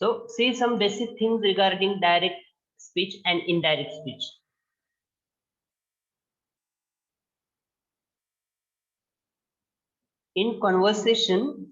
So see some basic things regarding direct speech and indirect speech. In conversation,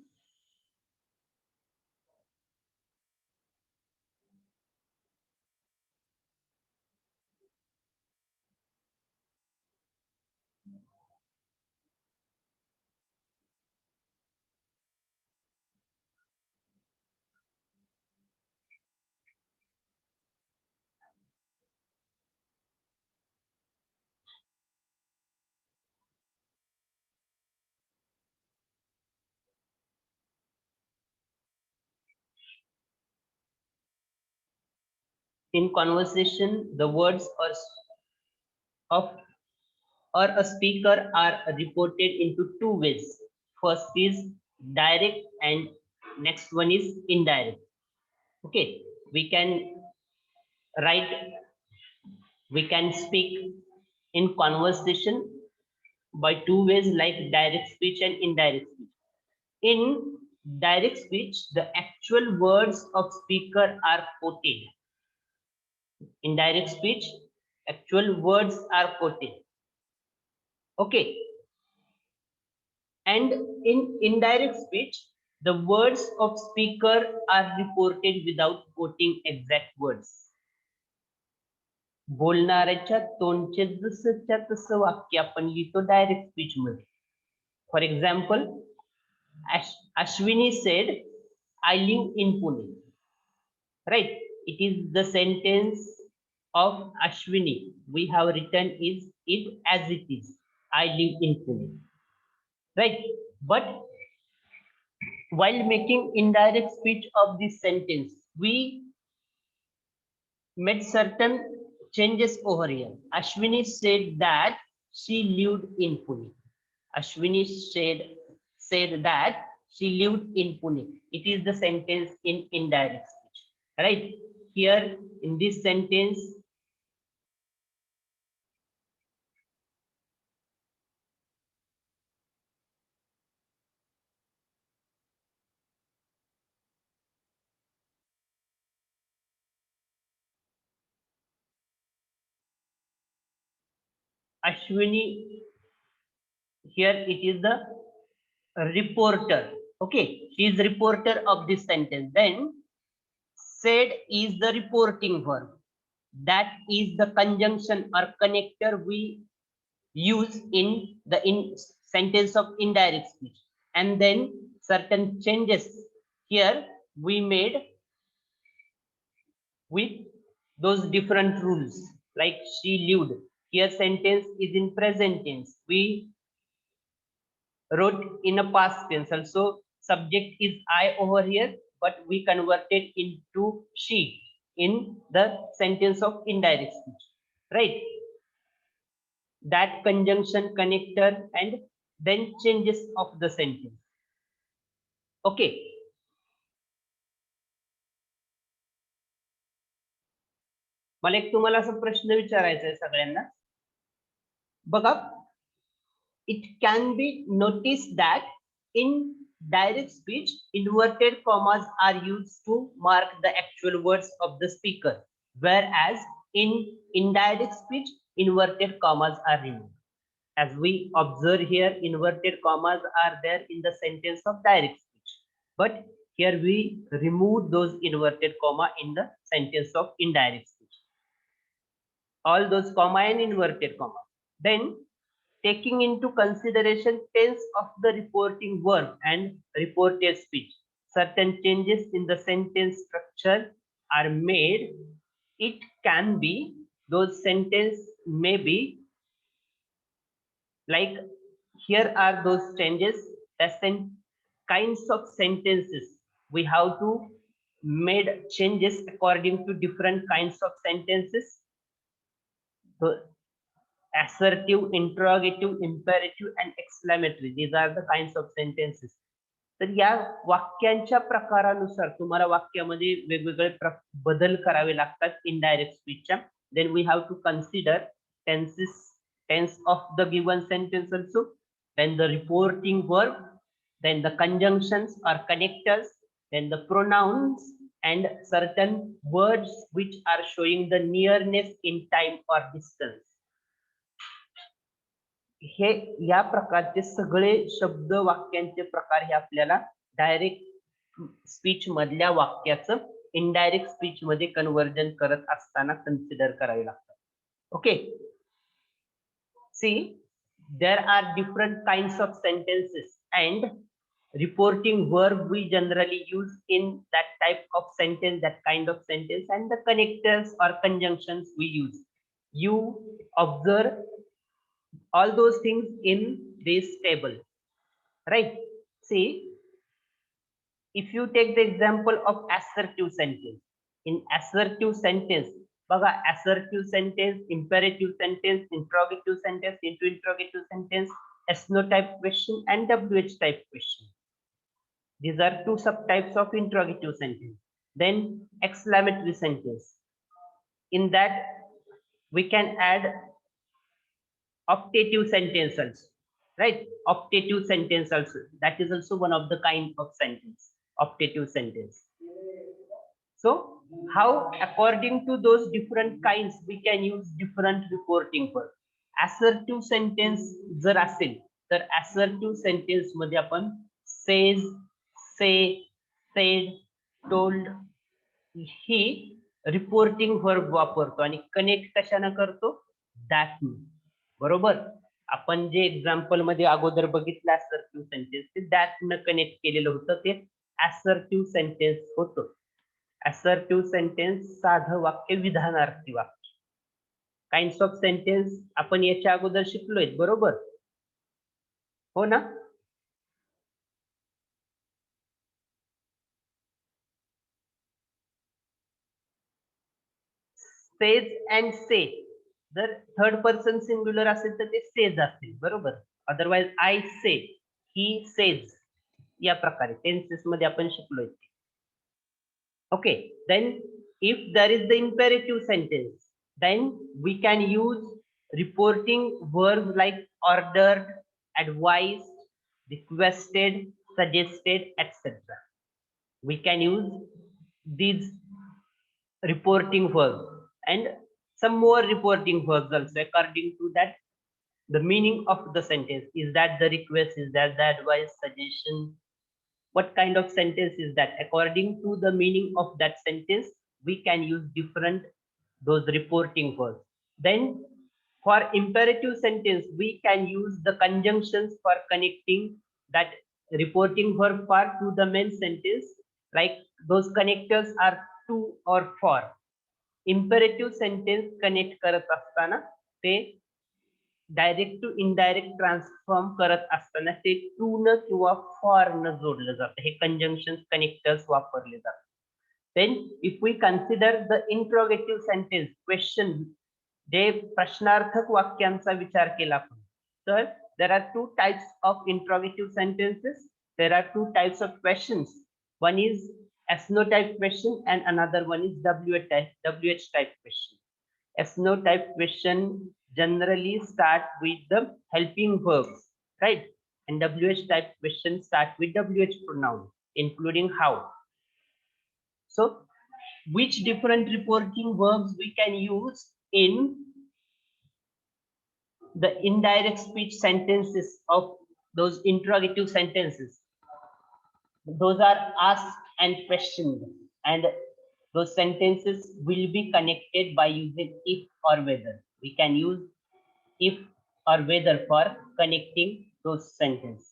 the words of or a speaker are reported into two ways. First is direct and next one is indirect. Okay, we can write, we can speak in conversation by two ways like direct speech and indirect speech. In direct speech, the actual words of speaker are quoted. In direct speech, actual words are quoted. Okay, and in indirect speech, the words of speaker are reported without quoting exact words. बोलणाऱ्याच्या तोंडचे जसंच्या तसं वाक्य आपण लिहितो direct speech मध्ये. For example, Ashwini said, I live in Pune. Right? It is the sentence of Ashwini. We have written is it as it is. I live in Pune. Right? But while making indirect speech of this sentence, we made certain changes over here. Ashwini said that she lived in Pune. Ashwini said that she lived in Pune. It is the sentence in indirect speech. Right? Here in this sentence, Ashwini, here it is the reporter. Okay, she is reporter of this sentence. Then said is the reporting verb. That is the conjunction or connector we use in the sentence of indirect speech. And then certain changes here we made with those different rules. Like she lived. Here sentence is in present tense. We wrote in a past tense. Also subject is I over here, but we converted into she in the sentence of indirect speech. Right? That conjunction connector and then changes of the sentence. Okay. मला एक तुम्हाला असा प्रश्न विचारायचा आहे सगळ्यांना. बघा, it can be noticed that in direct speech inverted commas are used to mark the actual words of the speaker, whereas in indirect speech inverted commas are removed. As we observe here, inverted commas are there in the sentence of direct speech, but here we remove those inverted comma in the sentence of indirect speech. All those comma and inverted comma. Then taking into consideration tense of the reporting verb and reported speech, certain changes in the sentence structure are made. It can be, those sentence may be, like here are those changes, the kinds of sentences. We have to made changes according to different kinds of sentences. So assertive, interrogative, imperative, and exclamatory. These are the kinds of sentences. तर या वाक्यांच्या प्रकारानुसार तुम्हाला वाक्यामध्ये वेगवेगळे बदल करावे लागतात indirect स्पीचच्या. Then we have to consider tense of the given sentence also, then the reporting verb, then the conjunctions or connectors, then the pronouns, and certain words which are showing the nearness in time or distance. हे या प्रकारचे सगळे शब्द वाक्यांचे प्रकार हे आपल्याला direct speech मधल्या वाक्याचं indirect speech मध्ये conversion करत असताना कन्सिडर करावे लागतात. Okay, see there are different kinds of sentences and reporting verb we generally use in that type of sentence, that kind of sentence, and the connectors or conjunctions we use. You observe all those things in this table, right? See, if you take the example of assertive sentence, in assertive sentence, बघा, assertive sentence, imperative sentence, interrogative sentence, into interrogative sentence, SNO type question and WH type question. These are two subtypes of interrogative sentence. Then exclamatory sentence. In that, we can add optative sentence also, right? Optative sentence also. That is also one of the kind of sentence, optative sentence. So how, according to those different kinds, we can use different reporting verb. Assertive sentence जर असेल तर assertive sentence मध्ये आपण says, say, said, told ही reporting verb वापरतो आणि connect कशाने करतो, that. बरोबर, आपण जे एक्झाम्पल मध्ये अगोदर बघितलं assertive सेंटेन्स ते दॅट न कनेक्ट केलेलं होतं, ते assertive सेंटेन्स होतं. assertive सेंटेन्स साधं वाक्य, विधानार्थी वाक्य. काइंड्स ऑफ सेंटेन्स आपण याच्या अगोदर शिकलोय, बरोबर हो ना? सेज अँड से, जर थर्ड पर्सन सिंग्युलर असेल तर ते सेज असतील, बरोबर. अदरवाइज आय से, ही सेज, या प्रकारे टेन्सेस मध्ये आपण शिकलोय. Okay, then if there is the imperative sentence, then we can use reporting verbs like ordered, advised, requested, suggested, etc. We can use these reporting verbs and some more reporting verbs also according to that the meaning of the sentence. Is that the request? Is that the advice, suggestion? What kind of sentence is that? According to the meaning of that sentence, we can use different those reporting verbs. Then for imperative sentence, we can use the conjunctions for connecting that reporting verb part to the main sentence. Like those connectors are to or for. Imperative sentence connect करत असताना ते direct to indirect transform करत असताना ते to न किंवा for न जोडलं जातं. हे कंजंक्शन कनेक्टर्स वापरले जातात. Then if we consider the interrogative sentence, question, जे प्रश्नार्थक वाक्यांचा विचार केला आपण, तर there are two types of interrogative sentences. There are two types of questions. One is SNO type question and another one is WH type question. SNO type question generally start with the helping verbs, right? And WH type question start with WH pronoun, including how. So, which different reporting verbs we can use in the indirect speech sentences of those interrogative sentences? Those are asked and questioned, and those sentences will be connected by using if or whether. We can use if or whether for connecting those sentences.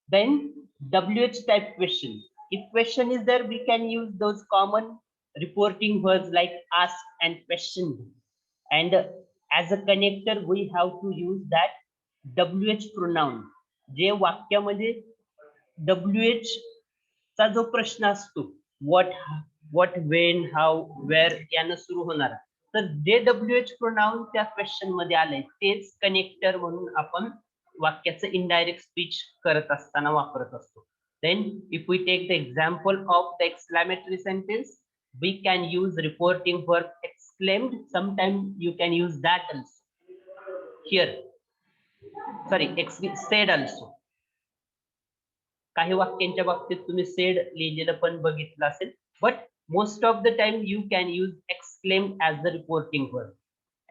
Then WH type question. If question is there, we can use those common reporting words like ask and question. And as a connector, we have to use that WH pronoun. जे वाक्यामध्ये WH चा जो प्रश्न असतो, what, when, how, where यानं सुरू होणार, तर जे WH pronoun त्या क्वेश्चन मध्ये आलंय तेच कनेक्टर म्हणून आपण वाक्याचं इनडायरेक्ट स्पीच करत असताना वापरत असतो. Then if we take the example of the exclamatory sentence, we can use reporting verb exclaimed. Sometimes you can use that also here, sorry, said also. काही वाक्यांच्या बाबतीत तुम्ही सेड लिहिलेलं पण बघितलं असेल, but most of the time you can use exclaim as the reporting word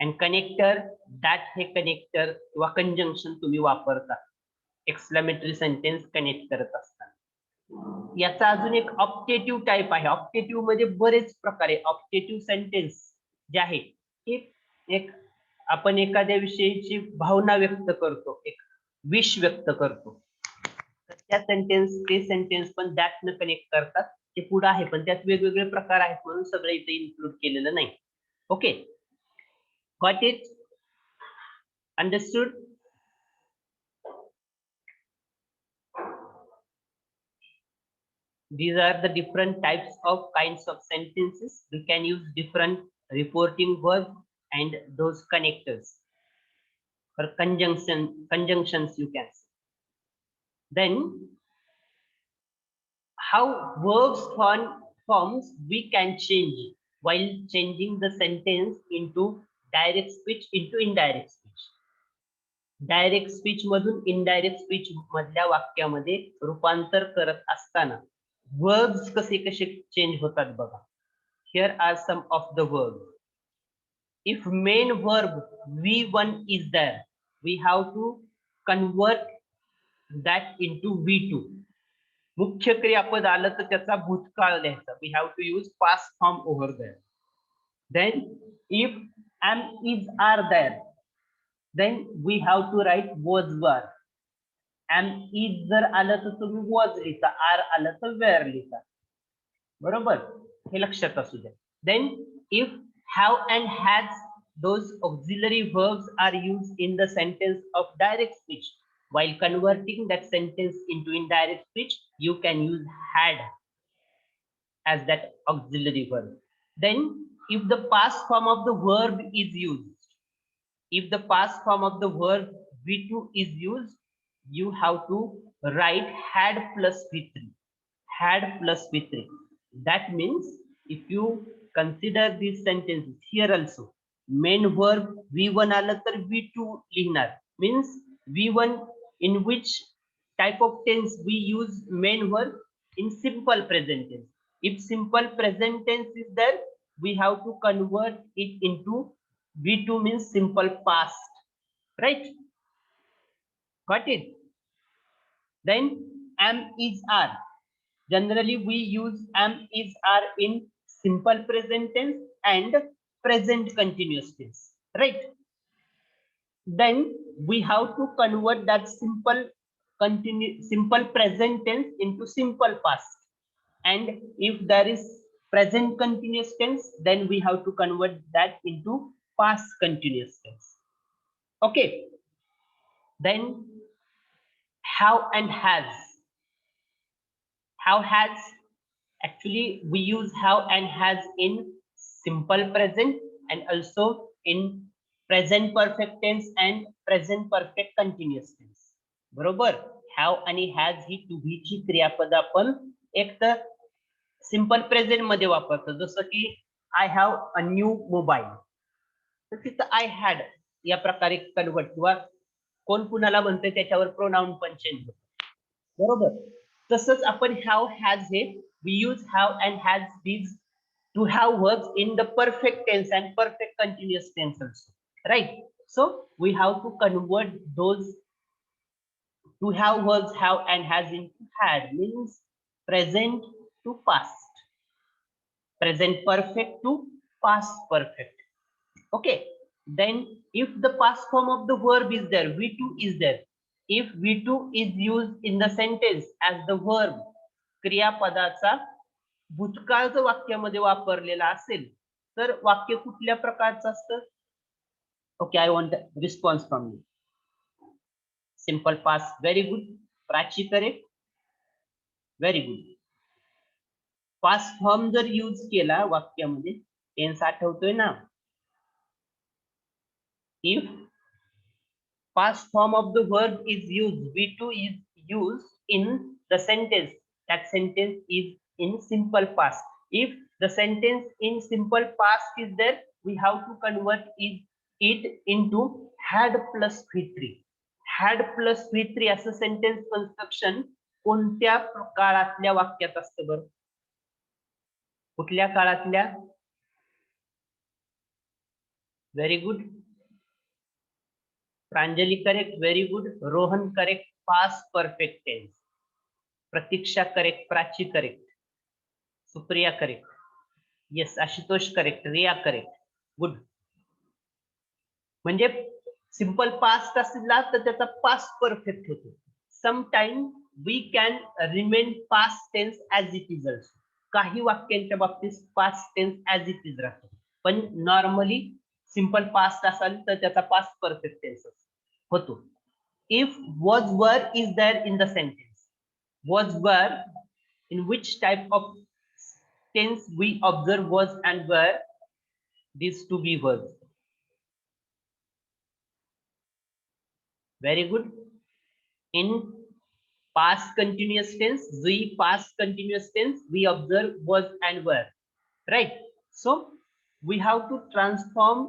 and connector, that हे connector किंवा कंजंक्शन तुम्ही वापरता एक्सक्लेमेटरी सेंटेन्स कनेक्ट करत असताना. याचा अजून एक ऑप्टेटिव्ह टाइप आहे. ऑप्टेटिव्ह मध्ये बरेच प्रकार आहे. ऑप्टेटिव्ह सेंटेन्स जे आहे की एक आपण एखाद्या विषयीची भावना व्यक्त करतो, एक विश व्यक्त करतो, तर त्या सेंटेन्स ते सेंटेन्स पण दॅटनं कनेक्ट करतात. ते पुढे आहे पण त्यात वेगवेगळे प्रकार आहेत म्हणून सगळं इथे इन्क्लूड केलेलं नाही. Okay, got it, understood? These are the different types of kinds of sentences. We can use different reporting verbs and those connectors for conjunctions you can say. Then how verbs forms we can change while changing the sentence into direct speech into indirect speech. Direct speech मधून indirect speech मधल्या वाक्यामध्ये रूपांतर करत असताना verbs कसे कसे change होतात बघा. Here are some of the verb. If main verb V1 is there, we have to convert that into V2. मुख्य क्रियापद आलं तर त्याचा भूतकाळ लिहायचा. We have to use past form over there. Then if am is are there, then we have to write was were. am is जर आलं तर तुम्ही was लिहिता, are आलं तर were लिहिता. बरोबर, हे लक्षात असू द्या. Then if have and has, those auxiliary verbs are used in the sentence of direct speech. While converting that sentence into indirect speech, you can use had as that auxiliary verb. Then if the past form of the verb is used, if the past form of the verb V2 is used, you have to write had plus V3. Had plus V3. That means if you consider these sentences here also, main verb V1 आलं तर V2 लिहिणार. Means V1 in which type of tense we use main verb? In simple present tense. If simple present tense is there, we have to convert it into V2 means simple past, right? Got it? Then am is are. Generally we use am is are in simple present tense and present continuous tense, right? Then we have to convert that simple present tense into simple past. And if there is present continuous tense, then we have to convert that into past continuous tense. Okay, then have and has. Have has, actually we use have and has in simple present and also in present perfect tense and present perfect continuous tense. बरोबर, have आणि has ही दोघीची क्रियापद आपण एक तर simple present मध्ये वापरतो. जसं की I have a new mobile, तर तिथं आय हॅड या प्रकारे कन्वर्ट किंवा कोण कुणाला म्हणतोय त्याच्यावर प्रोनाउन पण चेंज होतो. बरोबर, तसंच आपण हॅव हॅज हे we use have and has these two have verbs in the perfect tense and perfect continuous tense also, right? So we have to convert those to have verbs have and has into had. Means present to past, present perfect to past perfect. Okay, then if the past form of the verb is there, V2 is there. If V2 is used in the sentence as the verb, क्रियापदाचा भूतकाळ जर वाक्यामध्ये वापरलेला असेल तर वाक्य कुठल्या प्रकारचं असतं? Okay, I want response from you. Simple past, very good. Prachi, correct, very good. Past form जर यूज केला वाक्यामध्ये, टेन्स आठवतोय ना? If past form of the verb is used, V2 is used in the sentence, that sentence is in simple past. If the sentence in simple past is there, we have to convert it into had plus V3. Had plus V3 as a sentence construction कोणत्या काळातल्या वाक्यात असतं बरं? कुठल्या काळातल्या? Very good. Pranjali correct, very good. Rohan correct, past perfect tense. Pratiksha correct, Prachi correct, Supriya correct, yes. Ashutosh correct, Riya correct, good. म्हणजे simple past असला तर त्याचा पास्ट परफेक्ट होतो. Sometime we can remain past tense as it is also. काही वाक्यांच्या बाबतीत past tense as it is राहतो, पण नॉर्मली सिंपल पास्ट असेल तर त्याचा पास्ट परफेक्ट टेन्स होतो. If was were is there in the sentence, was were, in which type of tense we observe was and were, these to be verbs. Very good. In past continuous tense, past continuous tense, we observe was and were, right? So we have to transform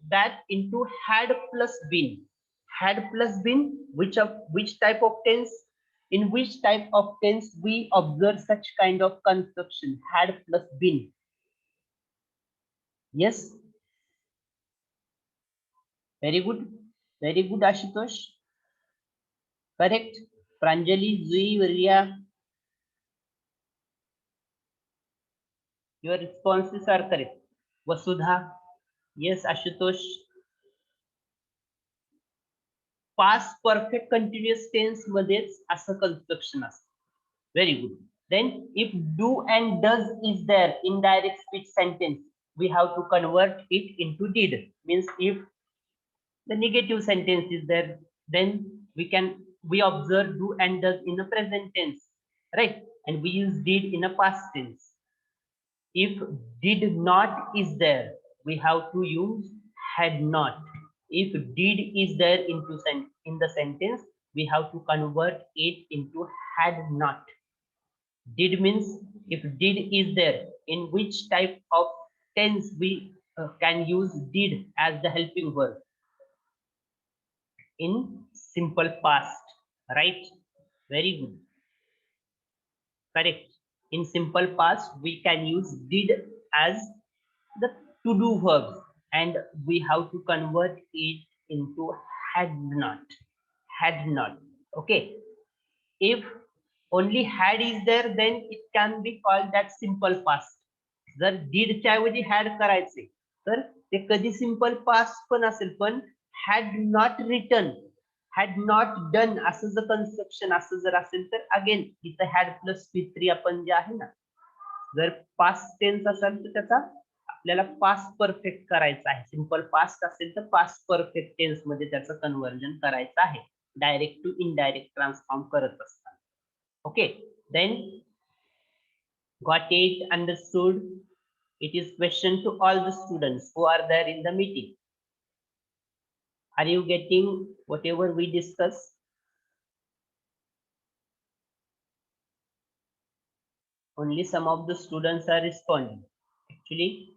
that into had plus been. Had plus been, which type of tense? In which type of tense we observe such kind of construction? Had plus been. Yes. Very good. Very good, Ashutosh. Correct. Pranjali, Zui, Riya. Your responses are correct. Vasudha. Yes, Ashutosh. Past perfect continuous tense मध्येच असं construction असतं. Very good. Then if do and does is there in direct speech sentence, we have to convert it into did. Means if the negative sentence is there, then we observe do and does in the present tense, right? And we use did in a past tense. If did not is there, we have to use had not. If did is there in the sentence, we have to convert it into had not. Did means if did is there, in which type of tense we can use did as the helping verb? In simple past, right? Very good. Correct. In simple past, we can use did as the to do verbs, and we have to convert it into had not. Had not. Okay. If only had is there, then it can be called that simple past. जर did च्या ऐवजी had करायचे तर ते कधी simple past पण असेल, पण had not written, had not done असं जर कन्स्ट्रक्शन असं जर असेल तर अगेन इथं had प्लस P3 आपण जे आहे ना, जर पास्ट टेन्स असेल तर त्याचा आपल्याला पास्ट परफेक्ट करायचा आहे. सिंपल पास्ट असेल तर पास्ट परफेक्ट टेन्स मध्ये त्याचं कन्व्हर्जन करायचं आहे, डायरेक्ट टू इनडायरेक्ट ट्रान्सफॉर्म करत असताना. Okay, then got it, understood. It is question to all the students who are there in the meeting. Are you getting whatever we discuss? Only some of the students are responding. Actually,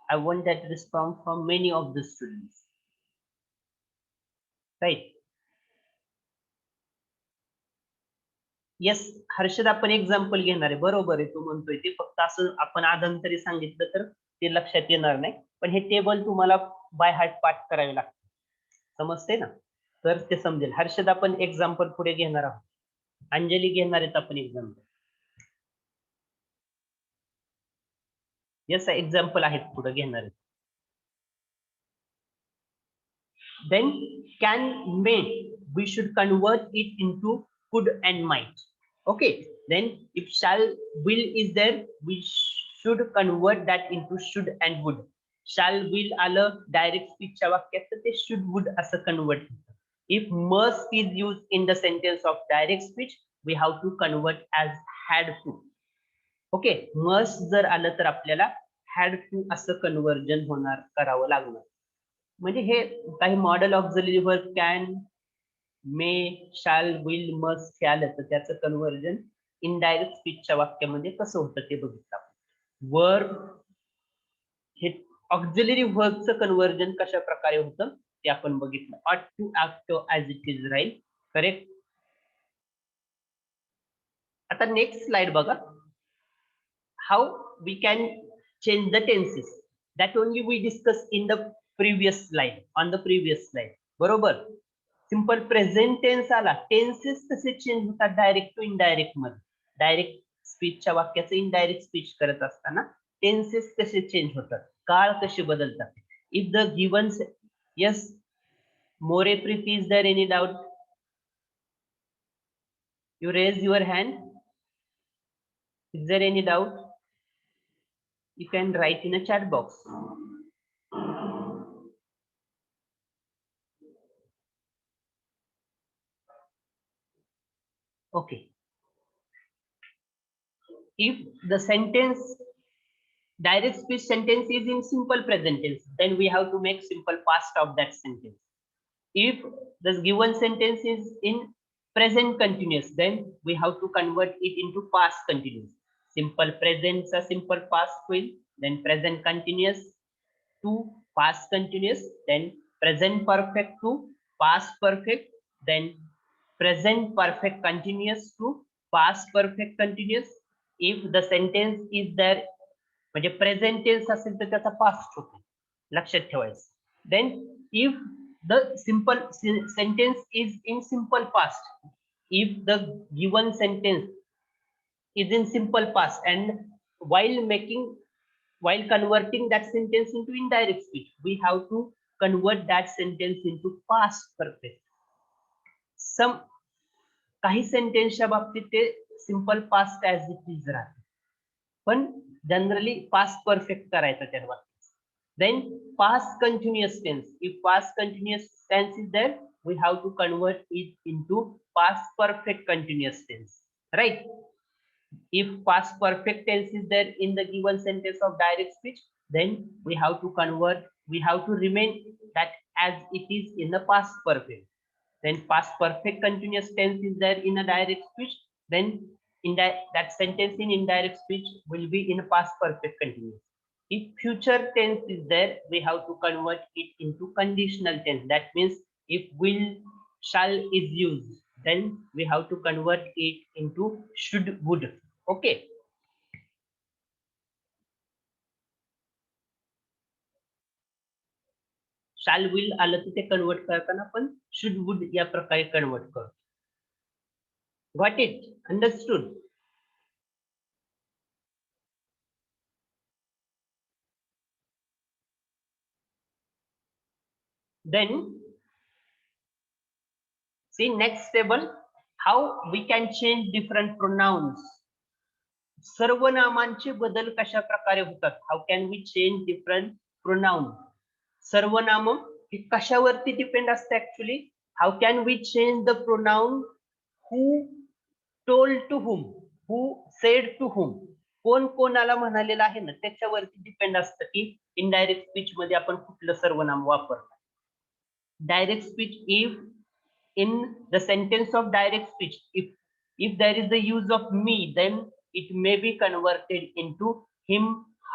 I want that response from many of the students. Right? Yes, Harshad आपण example घेणार आहे. बरोबर आहे, तू म्हणतोय ते फक्त असं आपण आदंतरी सांगितलं तर ते लक्षात येणार नाही, पण हे टेबल तुम्हाला बाय हार्ट पाठ करावे लागते. समजते ना, तर ते समजेल. हर्षद आपण एक्झाम्पल पुढे घेणार आहोत. अंजली घेणार आहेत आपण एक्झाम्पल. येस, एक्झाम्पल आहेत पुढे घेणार आहेत. Then can may, we should convert it into could and might. Okay, then if shall will is there, we should convert that into should and would. Shall will आलं direct स्पीचच्या वाक्यात तर ते should would असं convert. If must is used in the sentence of direct speech, we have to convert as had to. Okay, must जर आलं तर आपल्याला had to असं कन्वर्जन होणार, करावं लागणार. म्हणजे हे काही modal auxiliary verb can, may, shall, will, must हे आलं तर त्याचं कन्वर्जन इनडायरेक्ट स्पीचच्या वाक्यामध्ये कसं होतं ते बघितलं आपण. वर्ब हे ऑक्झिलरी वर्बचं कन्वर्जन कशा प्रकारे होतं ते आपण बघितलं. Ought to act as it is राहील. करेक्ट. आता नेक्स्ट स्लाइड बघा. How we can change the tenses, that only we discussed in the previous slide, on the previous slide. बरोबर. सिंपल प्रेझेंट टेन्स आला, टेन्सेस कसे change होतात direct to indirect मध्ये. Direct स्पीचच्या वाक्याचं इनडायरेक्ट स्पीच करत असताना टेन्सेस कसे चेंज होतात, काळ कसे बदलतात. If the given, yes More Preeti, is there any doubt? You raise your hand. Is there any doubt? You can write in a chat box. Okay. If the sentence, direct speech sentence is in simple present tense, then we have to make simple past of that sentence. If the given sentence is in present continuous, then we have to convert it into past continuous. Simple present a simple past will, then present continuous to past continuous, then present perfect to past perfect, then present perfect continuous to past perfect continuous. If the sentence is there, म्हणजे present tense असेल तर त्याचा past होतो, लक्षात ठेवायचं. Then if the simple sentence is in simple past, if the given sentence is in simple past, and while converting that sentence into indirect speech, we have to convert that sentence into past perfect. Some काही सेंटेन्सच्या बाबतीत ते simple past as it is राहते, पण generally past perfect करायचं त्या बाबतीत. Then past continuous tense, if past continuous tense is there, we have to convert it into past perfect continuous tense, right? If past perfect tense is there in the given sentence of direct speech, then we have to remain that as it is in the past perfect. Then past perfect continuous tense is there in a direct speech, then that sentence in indirect speech will be in a past perfect continuous. If future tense is there, we have to convert it into conditional tense. That means if will, shall is used, then we have to convert it into should, would. Okay. Shall, will आलं तर ते convert करताना पण should, would या प्रकारे convert करतो. Got it? Understood? Then see next table, how we can change different pronouns. सर्वनामांचे बदल कशा प्रकारे होतात? How can we change different pronoun. सर्वनाम हे कशावरती डिपेंड असते actually? How can we change the pronoun who told to whom, who said to whom, कोण कोणाला म्हणालेलं आहे ना, त्याच्यावरती डिपेंड असतं की इनडायरेक्ट स्पीच मध्ये आपण कुठलं सर्वनाम वापरणार. Direct speech, if in the sentence of direct speech, if there is the use of me, then it may be converted into him,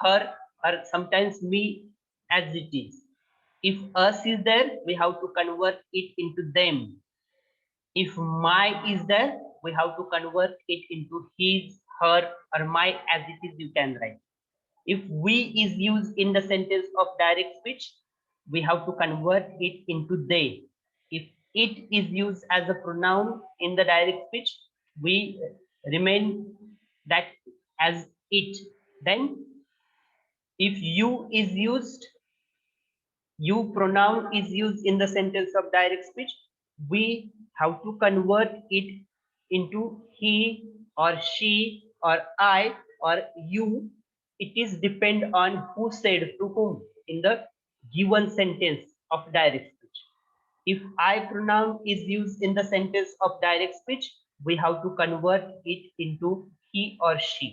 her, or sometimes me as it is. If us is there, we have to convert it into them. If my is there, we have to convert it into his, her, or my as it is, you can write. If we is used in the sentence of direct speech, we have to convert it into they. If it is used as a pronoun in the direct speech, we remain that as it. Then if you is used, you pronoun is used in the sentence of direct speech, we have to convert it into he or she or I or you. It is depend on who said to whom in the given sentence of direct speech. If I pronoun is used in the sentence of direct speech, we have to convert it into he or she.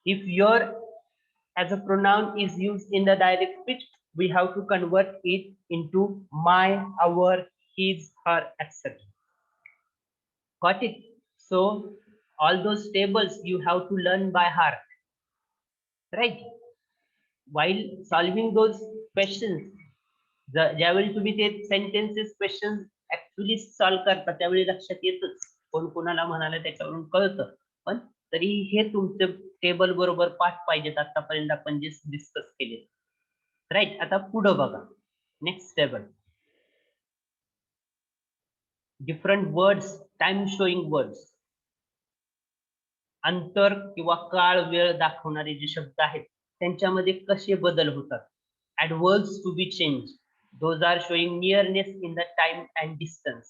If your as a pronoun is used in the direct speech, we have to convert it into my, our, his, her, etc. Got it? So all those tables you have to learn by heart, right? While solving those questions, ज्यावेळी तुम्ही ते sentences question actually solve करता त्यावेळी लक्षात येतच कोण कोणाला म्हणाले त्याच्यावरून कळतं पण तरी हे तुमचे टेबल बरोबर पाठ पाहिजेत आतापर्यंत आपण जे डिस्कस केले. राईट. आता पुढं बघा next table. Different words, time showing words. अंतर किंवा काळ वेळ दाखवणारे जे शब्द आहेत त्यांच्यामध्ये कसे बदल होतात. Adverbs to be change, those are showing nearness in the time and distance.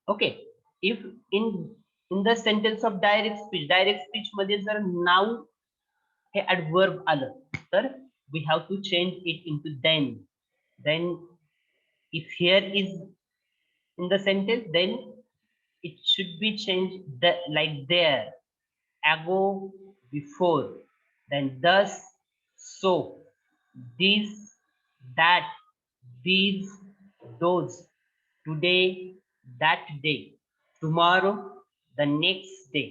Okay. If in the sentence of direct speech मध्ये जर नाव हे ऍडवर्ब आलं तर we have to change it into then if here is in the sentence then it should be changed like there, ago, before, then thus, so, this, that, these, those, today, that day, tomorrow, the next day,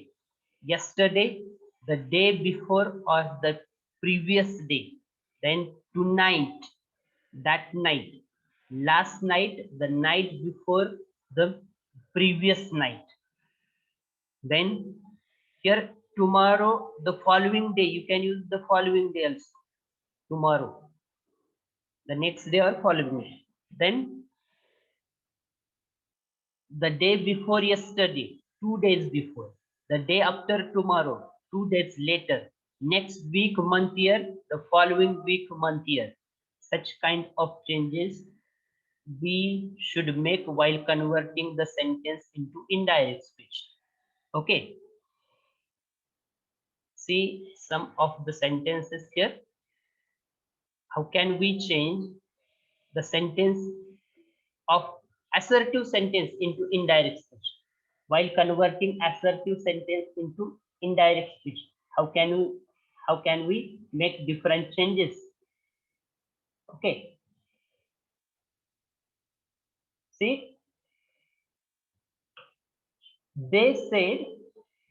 yesterday, the day before or the previous day, then tonight, that night, last night, the night before the previous night. Then here tomorrow, the following day, you can use the following day also. Tomorrow, the next day or following day. Then the day before yesterday, 2 days before. The day after tomorrow, 2 days later. Next week, month, year, the following week, month, year. Such kind of changes we should make while converting the sentence into indirect speech. Okay. See some of the sentences here. How can we change the sentence of assertive sentence into indirect speech while converting assertive sentence into indirect speech? How can we make different changes? Okay. See, they said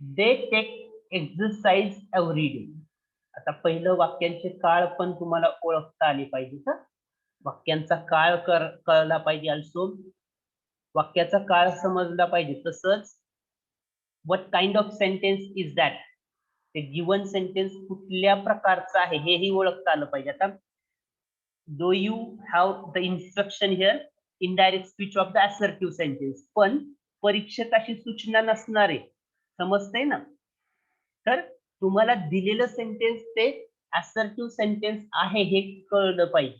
they take exercise every day. आता पहिलं वाक्यांचे काळ पण तुम्हाला ओळखता आली पाहिजे. तर वाक्यांचा काळ कळला पाहिजे. also वाक्याचा काळ समजला पाहिजे. तसंच what kind of sentence is that, ते गिवन सेंटेन्स कुठल्या प्रकारचं आहे हेही ओळखता आलं पाहिजे. आता though you have the instruction here indirect speech of the assertive sentence, पण परीक्षकाची सूचना नसणार आहे. समजतंय ना. तर तुम्हाला दिलेलं सेंटेन्स ते assertive सेंटेन्स आहे हे कळलं पाहिजे.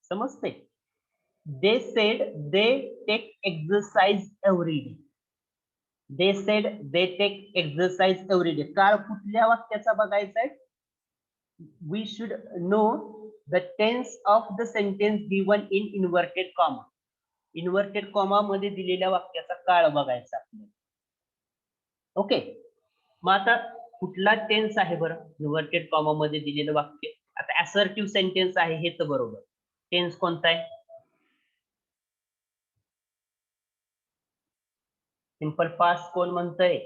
समजतंय. they said they take exercise every day. they said they take exercise every day. काळ कुठल्या वाक्याचा बघायचा आहे. we should know the tense of the sentence given in inverted comma. inverted comma मध्ये दिलेल्या वाक्याचा काळ बघायचा आपल्याला. ओके. मग आता कुठला टेन्स आहे बरं इन्व्हर्टेड कॉमा मध्ये दिलेलं वाक्य. आता असर्टिव्ह सेंटेन्स आहे हे तर बरोबर. टेन्स कोणता आहे. सिंपल पास्ट कोण म्हणतंय.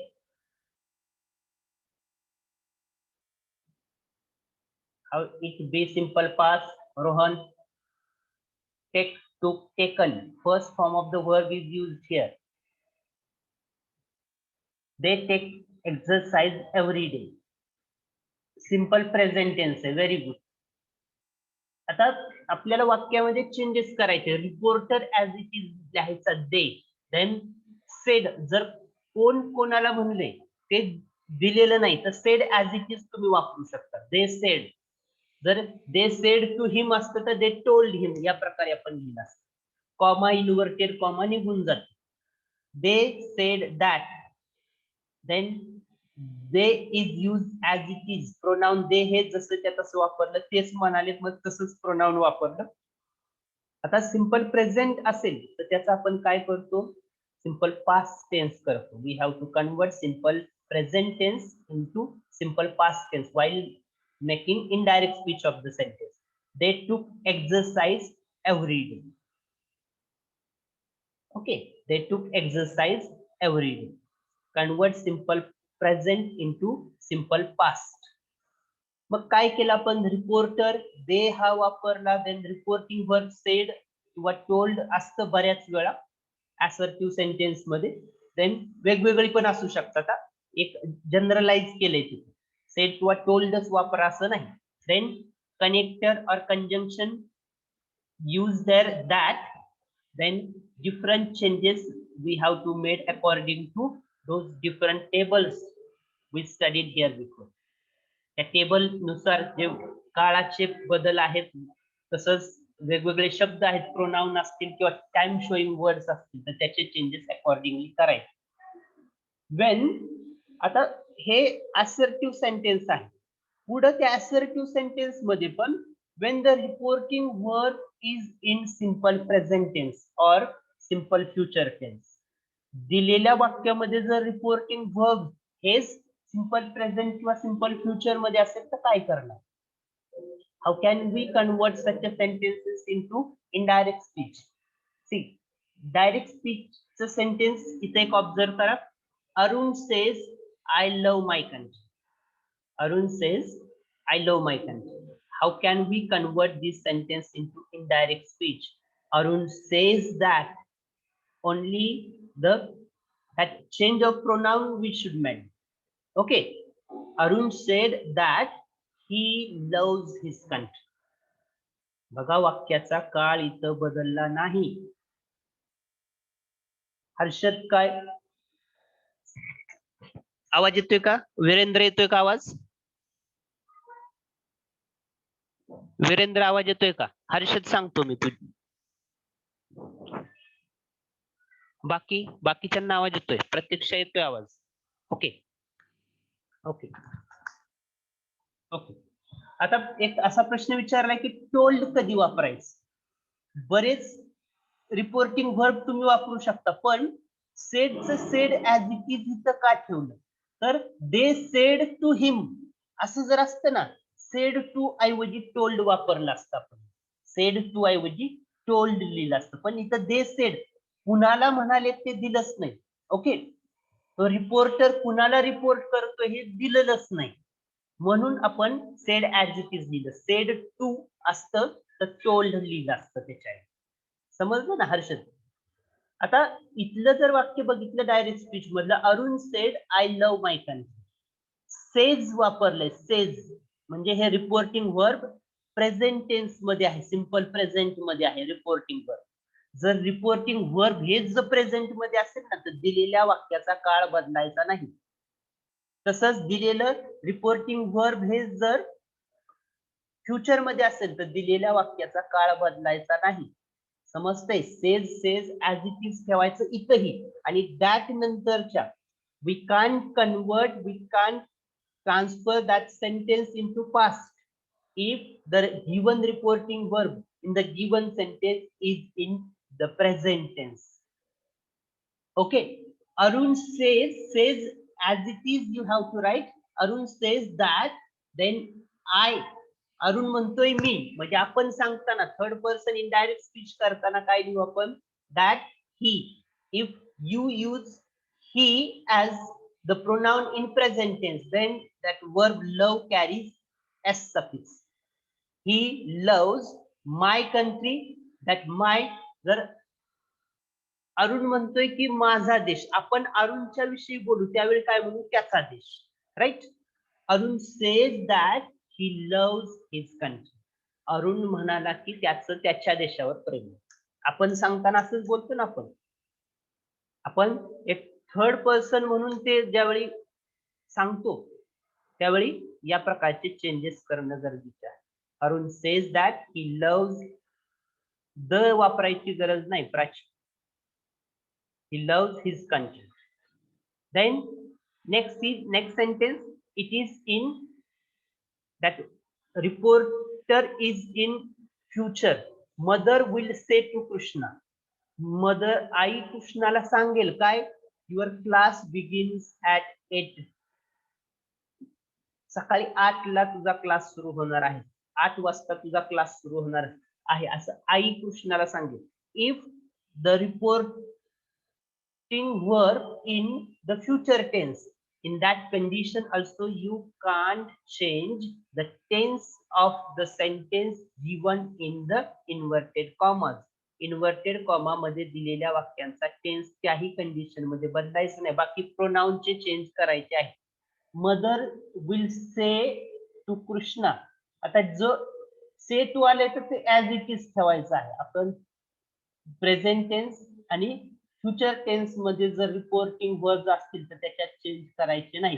How it be simple past. Rohan. Take, took, taken. First form of the verb is used here. They take exercise every day. Simple present tense आहे. Very good. आता आपल्याला वाक्यामध्ये चेंजेस करायचे. रिपोर्टर ऍज इट इज लिहायचा दे. Then said, जर कोण कोणाला म्हणले ते दिलेलं नाही तर सेड ऍज इट इज तुम्ही वापरू शकता. They said. जर दे सेड टू हिम असतं तर दे टोल्ड हिम या प्रकारे आपण लिहिलं असतं. कॉमा इन्व्हर्टेड कॉमा निघून जाते. They said that. Then they is used as it is. pronoun they हे जसं त्या तसं वापरलं तेच म्हणाले मग तसंच pronoun वापरलं. आता सिंपल प्रेझेंट असेल तर त्याचा आपण काय करतो. सिंपल पास्ट टेन्स करतो. We have to convert simple present tense into simple past tense while making indirect speech of the sentence. They took exercise every day. Okay, they took exercise every day. Convert simple present into simple past. मग काय केलं आपण. Reporter दे हा वापरला. Then reporting verb said किंवा told असतं बऱ्याच वेळा assertive sentence मध्ये. देन वेगवेगळी पण असू शकतात. एक जनरलाइज केलंय तिथे, सेड किंवा टोल्डच वापरा असं नाही. देन कनेक्टर और conjunction use there that, then different changes we have to made according to those different tables we studied here before. त्या टेबल नुसार जे काळाचे बदल आहेत, तसंच वेगवेगळे शब्द आहेत, प्रोनाउन असतील किंवा टाइम शोईंग वर्ड्स असतील, तर त्याचे चेंजेस अकॉर्डिंगली करायचे. वेन आता हे असर्टिव्ह सेंटेन्स आहे, पुढे त्या असर्टिव्ह सेंटेन्स मध्ये पण when the reporting verb is in simple present tense or simple future tense, दिलेल्या वाक्यामध्ये जर रिपोर्टिंग वर्ब हे सिंपल प्रेझेंट किंवा सिंपल फ्युचर मध्ये असेल तर काय करणार? How can we convert such a sentences into indirect speech? See, direct speech sentence इथे एक ऑब्झर्व करा. Arun says I love my country. Arun says I love my country. How can we convert this sentence into indirect speech? Arun says that, only that change of pronoun we should make. Okay. Arun said that he loves his country. बघा, वाक्याचा काळ इथं बदलला नाही. हर्षद काय आवाज येतोय का? वीरेंद्र येतोय का आवाज? वीरेंद्र आवाज येतोय का? हर्षद सांगतो मी तुझी. बाकीच्यांना आवाज येतोय? प्रत्यक्ष येतोय आवाज? Okay okay okay. आता एक असा प्रश्न विचारलाय की टोल्ड कधी वापरायचं? बरेच रिपोर्टिंग वर्ब तुम्ही वापरू शकता, पण सेडचं सेड ऍज इट इज इथं का ठेवलं? तर दे सेड टू हिम असं जर असतं ना, सेड टू ऐवजी टोल्ड वापरलं असतं. आपण सेड टू ऐवजी टोल्ड लिहिलं असतं, पण इथं दे सेड कुणाला म्हणाले ते दिलंच नाही. ओके, तो रिपोर्टर कुणाला रिपोर्ट करतो हे दिलेलंच नाही, म्हणून आपण सेड ऍज इट इज लिहिलं. सेड टू असतं तर टोल्ड लिहिलं असतं त्याच्या. समजलं ना हर्षद? आता इथलं जर वाक्य बघितलं डायरेक्ट स्पीच मधलं, Arun said I love my country. Says वापरलंय. सेज म्हणजे हे रिपोर्टिंग वर्ब प्रेझेंट टेन्स मध्ये आहे, सिंपल प्रेझेंट मध्ये आहे रिपोर्टिंग वर्ब. जर रिपोर्टिंग वर्ब हेच जर प्रेझेंट मध्ये असेल ना, तर दिलेल्या वाक्याचा काळ बदलायचा नाही. तसंच दिलेलं रिपोर्टिंग वर्ब हे जर फ्युचर मध्ये असेल तर दिलेल्या वाक्याचा काळ बदलायचा नाही. समजतंय? Says says as it is ठेवायचं इथंही, आणि दॅट नंतरच्या we can't convert, we can't transfer that sentence into past if the given reporting verb in the given sentence is in the present tense. Okay, Arun says as it is you have to write. Arun says that, then I, Arun म्हणतोय मी, म्हणजे आपण सांगताना third person indirect speech करताना काय लिहू आपण? That he. If you use he as the pronoun in present tense, then that verb love carries s suffix. He loves my country. that my, जर अरुण म्हणतोय की माझा देश, आपण अरुणच्या विषयी बोलू त्यावेळी काय म्हणू? त्याचा देश. Right? Arun says that he loves his country. Arun म्हणाला की त्याचं त्याच्या देशावर प्रेम. आपण सांगताना असंच बोलतो ना, आपण एक थर्ड पर्सन म्हणून ते ज्यावेळी सांगतो त्यावेळी या प्रकारचे चेंजेस करणं गरजेचं आहे. Arun says that he loves, the वापरायची गरज नाही Prachi. He loves his country. Then next sentence, it is in that reporter is in future. Mother will say to Krishna. Mother, आई कृष्णाला सांगेल काय? Your class begins at 8. सकाळी 8 ला तुझा क्लास सुरू होणार आहे. 8 वाजता तुझा क्लास सुरू होणार आहे असं आई कृष्णाला सांगेल. If the reporting verb in the future tense, in that condition also you can't change the tense of the sentence given in the inverted commas. Inverted comma मध्ये दिलेल्या वाक्यांचा टेन्स त्याही कंडिशन मध्ये बदलायचं नाही, बाकी प्रोनाउनचे चेंज करायचे आहे. Mother will say to Krishna, आता जो से टू आले तर ते ऍज इट इज ठेवायचं आहे. आपण प्रेझेंट टेन्स आणि फ्युचर टेन्स मध्ये जर रिपोर्टिंग वर्ड्स असतील तर त्याच्यात चेंज करायचे नाही.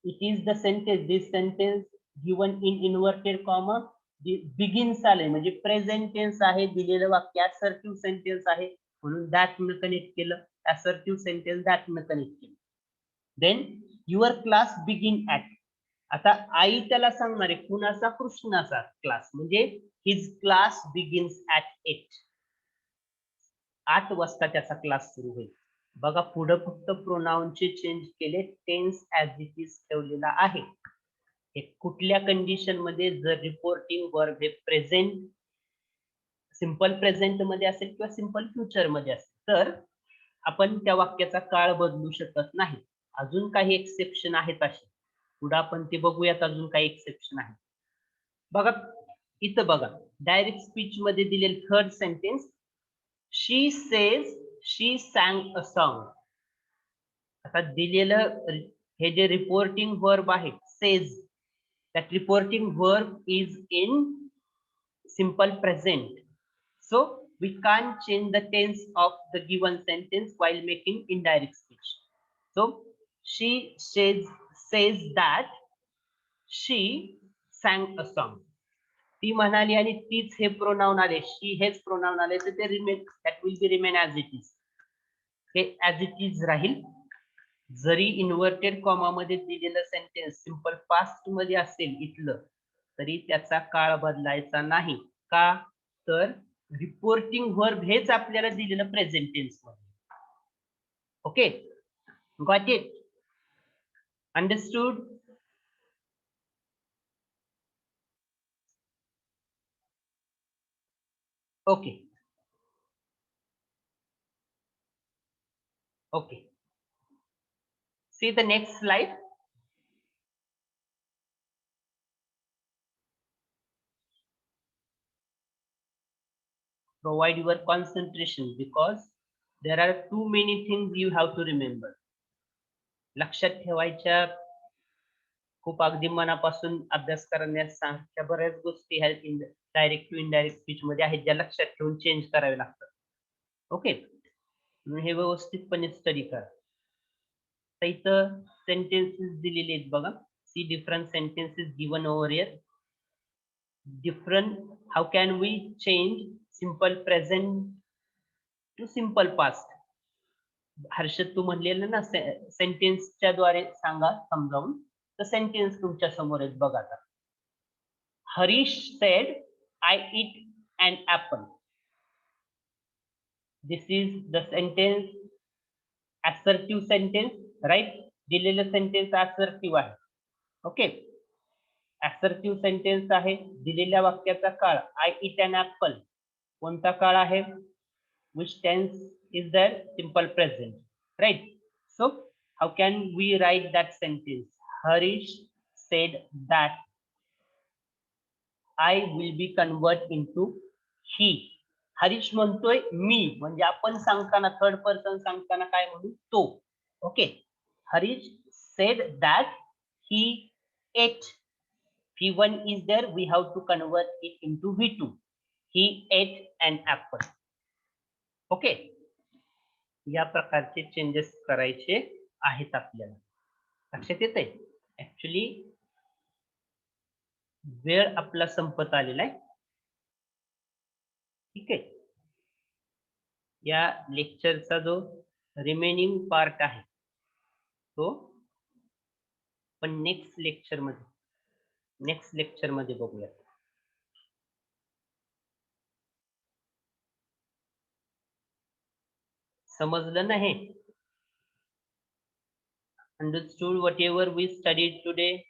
It is the sentence, this sentence given in inverted comma begins आले म्हणजे प्रेझेंट टेन्स आहे, दिलेलं वाक्य असर्टिव्ह सेंटेन्स आहे म्हणून दॅट न कनेक्ट केलं, असर्टिव्ह सेंटेन्स दॅट न कनेक्ट केलं. Then your class begin at, आता आई त्याला सांगणार आहे कुणाचा, कृष्णाचा क्लास, म्हणजे हिज क्लास बिगिन्स ऍट 8, 8 वाजता त्याचा क्लास सुरू होईल. बघा पुढे फक्त प्रोनाउनचे चेंज केले, टेन्स ऍज इट इज ठेवलेला आहे. हे कुठल्या कंडिशन मध्ये, जर रिपोर्टिंग वर्ब हे प्रेझेंट सिंपल प्रेझेंट मध्ये असेल किंवा सिंपल फ्युचर मध्ये असेल तर आपण त्या वाक्याचा काळ बदलू शकत नाही. अजून काही एक्सेप्शन आहेत असे, पुढे आपण ते बघूयात. अजून काही एक्सेप्शन आहे बघा. इथं बघा डायरेक्ट स्पीच मध्ये दिलेलं third sentence, she says she sang a song. आता दिलेलं हे जे रिपोर्टिंग वर्ब आहे says, that reporting verb is in simple present, so we can't change the tense of the given sentence while making indirect speech. So she says that she sang a song. ती म्हणाली आणि तीच हे pronoun आले, she हेच pronoun आले, तर ते remain, that will be remain as it is, हे ऍज इट इज राहील. जरी इन्व्हर्टेड कॉमा मध्ये दिलेलं सेंटेन्स सिंपल पास्ट मध्ये असेल इथलं, तरी त्याचा काळ बदलायचा नाही. का तर रिपोर्टिंग वर्ब हेच आपल्याला दिलेलं प्रेझेंट टेन्स मध्ये. Okay, got it, understood? Okay okay, see the next slide. Provide your concentration because there are too many things you have to remember. लक्षात ठेवायच्या खूप अगदी मनापासून अभ्यास करण्यासारख्या बऱ्याच गोष्टी ह्या डायरेक्ट टू इनडायरेक्ट स्पीच मध्ये आहेत, ज्या लक्षात ठेवून चेंज करावे लागतात. ओके, हे व्यवस्थितपणे स्टडी करा. तर इथं सेंटेन्सेस दिलेले आहेत बघा. See different sentences given over here. Different, how can we change simple present to simple past. Harshad तू म्हणलेलं ना सेंटेन्सच्या द्वारे सांगा समजावून, तर सेंटेन्स तुमच्या समोर आहेत बघा. आता Harish said I eat an apple. This is the sentence, assertive sentence, राईट. दिलेलं सेंटेन्स assertive आहे. ओके, assertive sentence आहे. दिलेल्या वाक्याचा काळ आय ईट अन ऍपल, कोणता काळ आहे? which tense is there? Simple present, right? So how can we write that sentence? Harish said that I will be convert into he. Harish म्हणतोय मी, म्हणजे आपण सांगताना थर्ड पर्सन सांगताना काय म्हणू? तो. Okay, Harish said that he ate. V1 is there, we have to convert it into V2. He ate an apple. Okay, या प्रकारचे चेंजेस करायचे आहेत आपल्याला. लक्षात येत आहे? ऍक्च्युली वेळ आपला संपत आलेला आहे. ठीक आहे, या लेक्चरचा जो रिमेनिंग पार्ट आहे तो पण नेक्स्ट लेक्चर मध्ये बघूया. समजलं नाही? Understood whatever we studied today?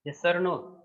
Yes or no?